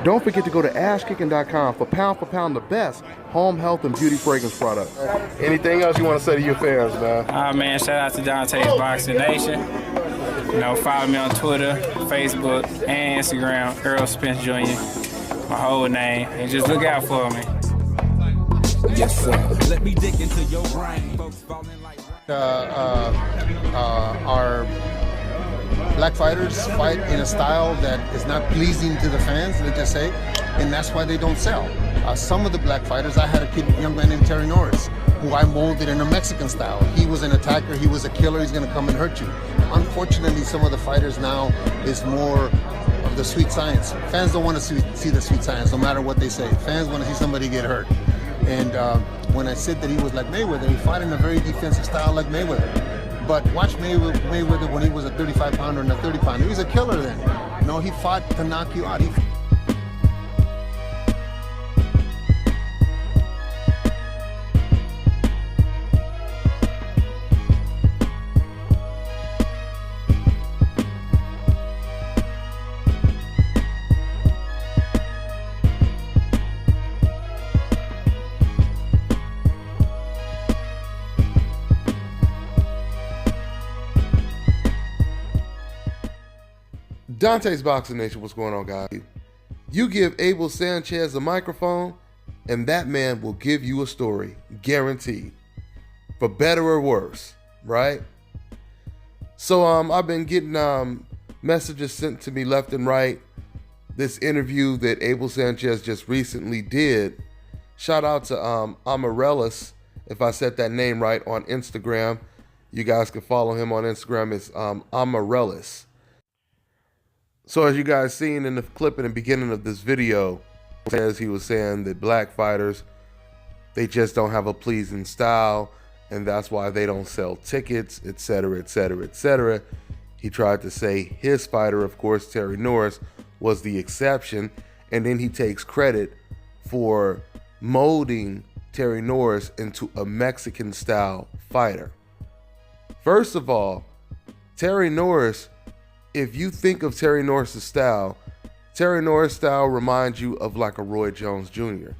Don't forget to go to ashkicking.com for pound the best home health and beauty fragrance products. Anything else you want to say to your fans, man? Man, shout out to Deontay's Boxing Nation. You know, follow me on Twitter, Facebook, and Instagram, Earl Spence Jr., my whole name, and just look out for me. Yes, sir. Let me dig into your brain. Folks falling like our black fighters fight in a style that is not pleasing to the fans, let's just say, and that's why they don't sell. Some of the black fighters, I had a young man named Terence Norris, who I molded in a Mexican style. He was an attacker, he was a killer, he's gonna come and hurt you. Unfortunately, some of the fighters now is more of the sweet science. Fans don't want to see the sweet science, no matter what they say. Fans want to see somebody get hurt. And when I said that he was like Mayweather, he fought in a very defensive style like Mayweather. But watch Mayweather when he was a 35-pounder and a 30-pounder. He was a killer then. You know, he fought to knock you out. Dante's Boxing Nation, what's going on, guys? You give Abel Sanchez a microphone, and that man will give you a story, guaranteed, for better or worse, right? So I've been getting messages sent to me left and right. This interview that Abel Sanchez just recently did. Shout out to Amarellis, if I said that name right, on Instagram. You guys can follow him on Instagram. It's Amarellis. So as you guys seen in the clip in the beginning of this video, as he was saying that black fighters, they just don't have a pleasing style, and that's why they don't sell tickets, etc., etc., etc. He tried to say his fighter, of course, Terry Norris, was the exception, and then he takes credit for molding Terry Norris into a Mexican-style fighter. First of all, Terry Norris, if you think of Terry Norris' style, Terry Norris' style reminds you of like a Roy Jones Jr.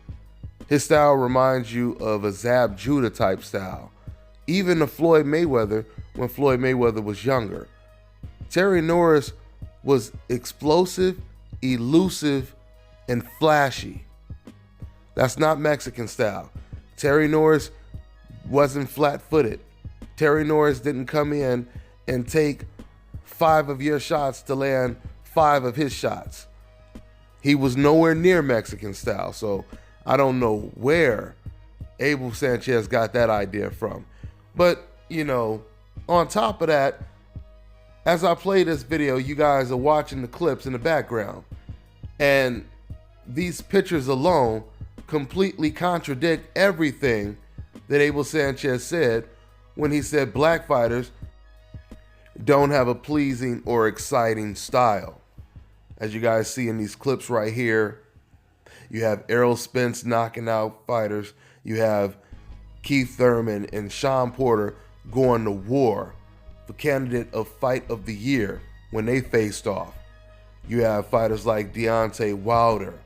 His style reminds you of a Zab Judah type style. Even a Floyd Mayweather when Floyd Mayweather was younger. Terry Norris was explosive, elusive, and flashy. That's not Mexican style. Terry Norris wasn't flat-footed. Terry Norris didn't come in and take 5 of your shots to land 5 of his shots. He was nowhere near Mexican style, so I don't know where Abel Sanchez got that idea from. But, you know, on top of that, as I play this video, you guys are watching the clips in the background, and these pictures alone completely contradict everything that Abel Sanchez said when he said black fighters don't have a pleasing or exciting style. As you guys see in these clips right here, you have Errol Spence knocking out fighters. You have Keith Thurman and Sean Porter going to war for candidate of Fight of the Year when they faced off. You have fighters like Deontay Wilder.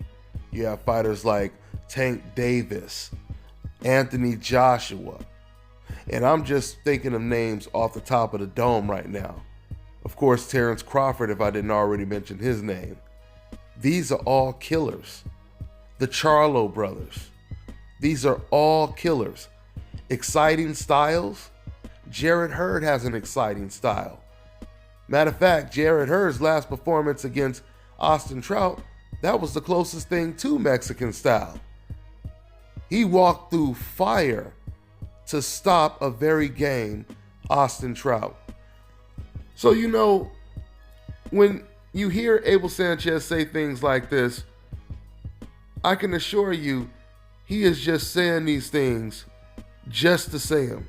You have fighters like Tank Davis, Anthony Joshua. And I'm just thinking of names off the top of the dome right now. Of course, Terence Crawford, if I didn't already mention his name. These are all killers. The Charlo brothers. These are all killers. Exciting styles? Jarrett Hurd has an exciting style. Matter of fact, Jarrett Hurd's last performance against Austin Trout, that was the closest thing to Mexican style. He walked through fire to stop a very game Austin Trout. So, you know, when you hear Abel Sanchez say things like this, I can assure you he is just saying these things just to say them.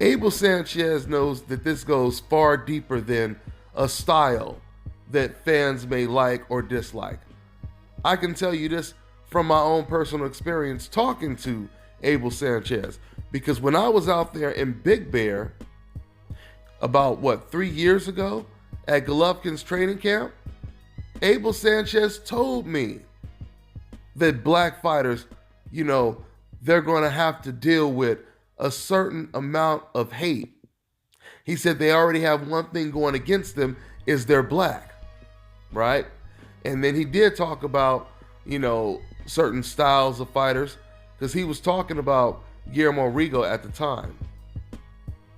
Abel Sanchez knows that this goes far deeper than a style that fans may like or dislike. I can tell you this from my own personal experience talking to Abel Sanchez, because when I was out there in Big Bear about 3 years ago at Golovkin's training camp, Abel Sanchez told me that black fighters, they're going to have to deal with a certain amount of hate. He said they already have one thing going against them is they're black, right? And then he did talk about, certain styles of fighters, because he was talking about Guillermo Rigo at the time.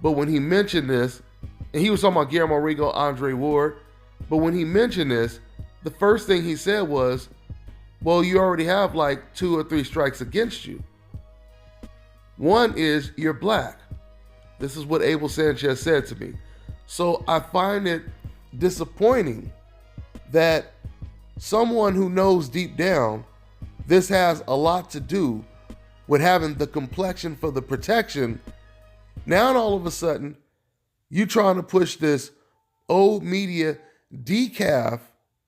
But when he mentioned this, and he was talking about Guillermo Rigo, Andre Ward, but when he mentioned this, the first thing he said was, well, you already have like 2 or 3 strikes against you. One is you're black. This is what Abel Sanchez said to me. So I find it disappointing that someone who knows deep down this has a lot to do with having the complexion for the protection, now all of a sudden you trying to push this old media decaf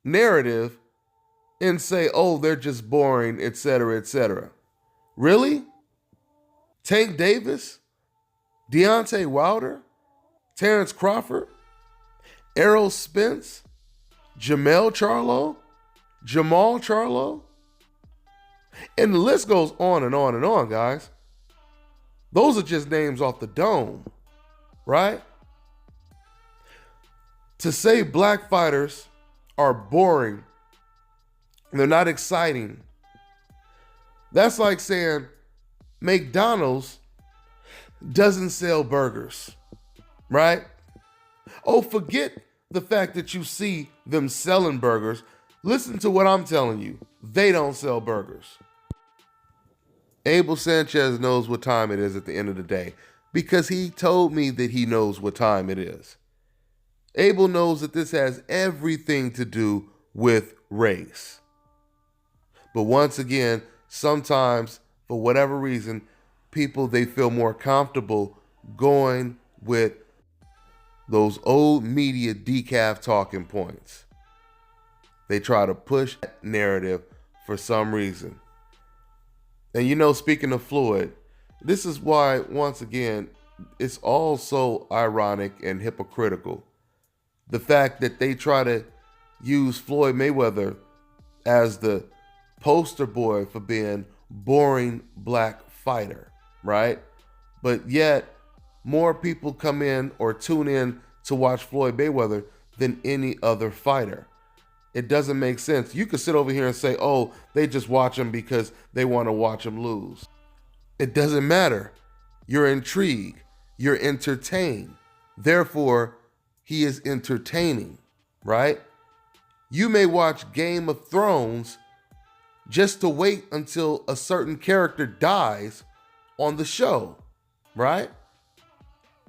narrative and say, oh, they're just boring, etc., etc. Really? Tank Davis? Deontay Wilder? Terence Crawford? Errol Spence? Jamal Charlo? And the list goes on and on and on, guys. Those are just names off the dome, right? To say black fighters are boring, they're not exciting, that's like saying McDonald's doesn't sell burgers, right? Oh, forget the fact that you see them selling burgers. Listen to what I'm telling you. They don't sell burgers. Abel Sanchez knows what time it is at the end of the day because he told me that he knows what time it is. Abel knows that this has everything to do with race. But once again, sometimes, for whatever reason, people, they feel more comfortable going with those old media decaf talking points. They try to push that narrative for some reason. And speaking of Floyd, this is why, once again, it's all so ironic and hypocritical. The fact that they try to use Floyd Mayweather as the poster boy for being boring black fighter, right? But yet, more people come in or tune in to watch Floyd Mayweather than any other fighter. It doesn't make sense. You could sit over here and say, oh, they just watch him because they want to watch him lose. It doesn't matter. You're intrigued. You're entertained. Therefore, he is entertaining, right? You may watch Game of Thrones just to wait until a certain character dies on the show, right?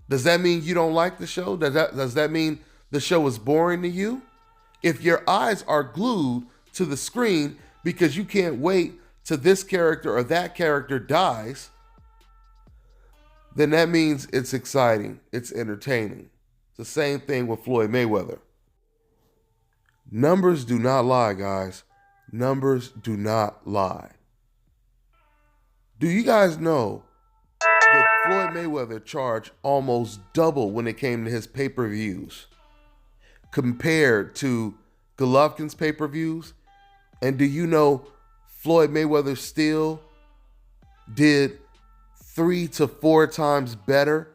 Does that mean you don't like the show? Does that mean the show is boring to you? If your eyes are glued to the screen because you can't wait till this character or that character dies, then that means it's exciting, it's entertaining. It's the same thing with Floyd Mayweather. Numbers do not lie, guys. Numbers do not lie. Do you guys know that Floyd Mayweather charged almost double when it came to his pay-per-views compared to Golovkin's pay-per-views? And do you know Floyd Mayweather still did 3 to 4 times better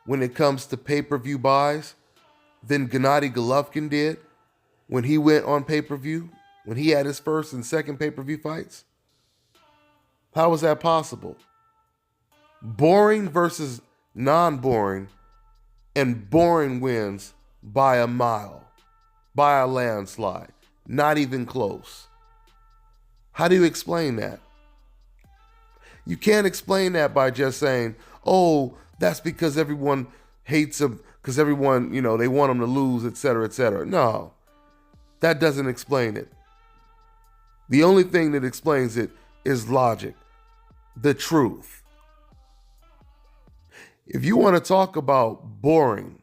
when it comes to pay-per-view buys than Gennady Golovkin did when he went on pay-per-view, when he had his first and second pay-per-view fights? How was that possible? Boring versus non-boring, and boring wins by a mile, by a landslide, not even close. How do you explain that? You can't explain that by just saying, oh, that's because everyone hates him, because everyone, they want him to lose, etc., etc. No, that doesn't explain it. The only thing that explains it is logic, the truth. If you want to talk about boring,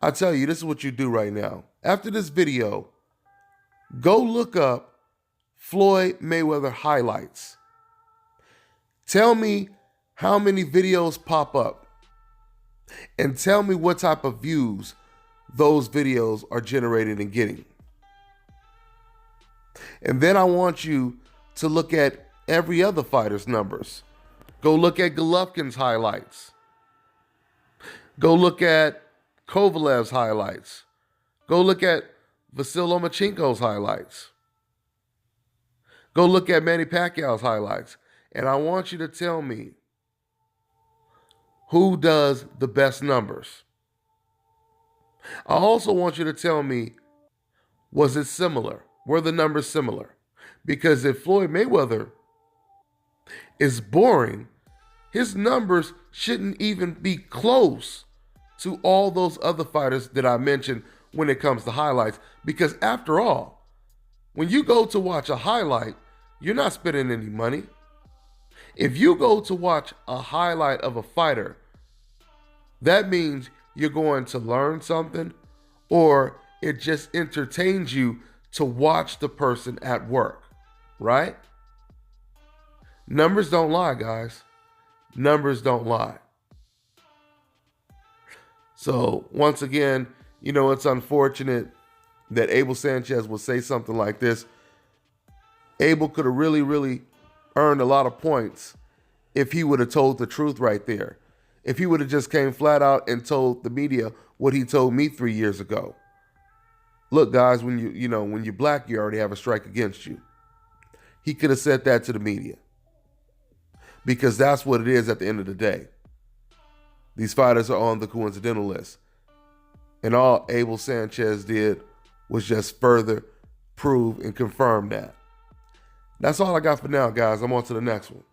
I tell you, this is what you do right now. After this video, go look up Floyd Mayweather highlights. Tell me how many videos pop up, and tell me what type of views those videos are generating and getting. And then I want you to look at every other fighter's numbers. Go look at Golovkin's highlights. Go look at Kovalev's highlights. Go look at Vasyl Lomachenko's highlights. Go look at Manny Pacquiao's highlights. And I want you to tell me who does the best numbers. I also want you to tell me, was it similar? Were the numbers similar? Because if Floyd Mayweather is boring, his numbers shouldn't even be close to all those other fighters that I mentioned when it comes to highlights. Because after all, when you go to watch a highlight, you're not spending any money. If you go to watch a highlight of a fighter, that means you're going to learn something, or it just entertains you to watch the person at work, right? Numbers don't lie, guys. Numbers don't lie. So once again, it's unfortunate that Abel Sanchez would say something like this. Abel could have really, really earned a lot of points if he would have told the truth right there. If he would have just came flat out and told the media what he told me 3 years ago. Look, guys, when you're black, you already have a strike against you. He could have said that to the media. Because that's what it is at the end of the day. These fighters are on the coincidental list. And all Abel Sanchez did was just further prove and confirm that. That's all I got for now, guys. I'm on to the next one.